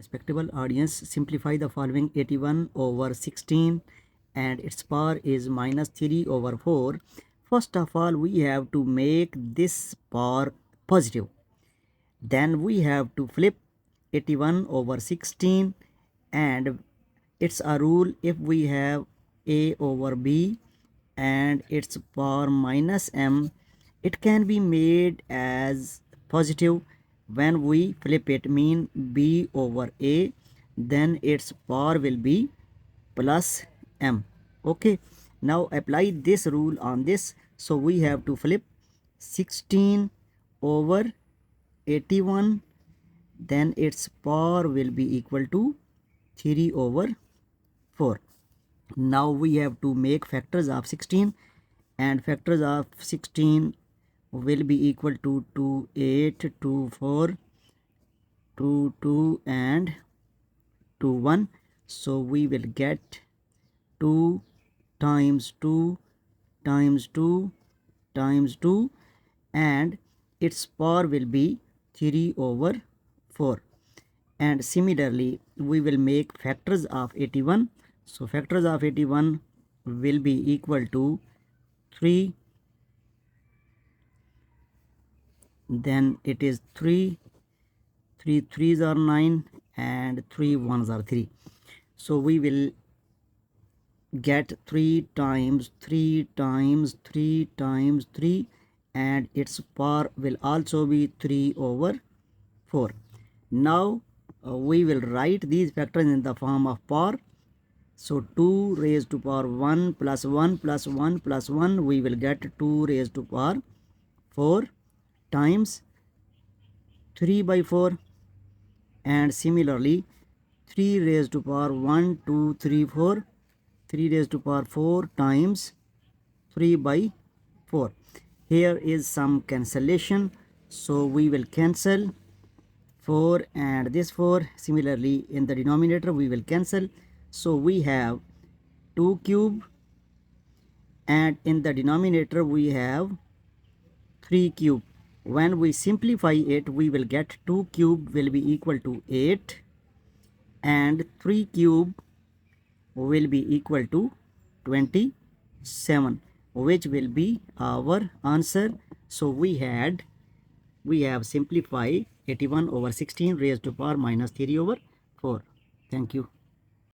Respectable audience, simplify the following: 81 over 16 and its power is minus 3 over 4. First of all, we have to make this power positive. Then we have to flip 81 over 16, and it's a rule: if we have a over b and its power minus m, it can be made as positive when we flip it, mean b over a, then its power will be plus m. Okay, now apply this rule on this. So we have to flip 16 over 81, then its power will be equal to 3 over 4. Now we have to make factors of 16, and factors of 16 will be equal to 8, 2, 4, 2, 2 and 2, 1. So we will get 2 times 2 times 2 times 2, and its power will be 3 over 4. And similarly we will make factors of 81. So factors of 81 will be equal to 3, then it is 3 3s are 9 and 3 1s are 3. So we will get 3 times 3 times 3 times 3, and its power will also be 3 over 4. Now we will write these factors in the form of power. So 2 raised to power 1 plus 1 plus 1 plus 1, we will get 2 raised to power 4 times 3 by 4, and similarly 3 raised to power 1 2 3 4, 3 raised to power 4 times 3 by 4. Here is some cancellation, so we will cancel 4 and this 4. Similarly in the denominator we will cancel, so we have 2 cube, and in the denominator we have 3 cube. When we simplify it, we will get 2 cube will be equal to 8 and 3 cube will be equal to 27, which will be our answer. So we have simplified 81 over 16 raised to power minus 3 over 4. Thank you.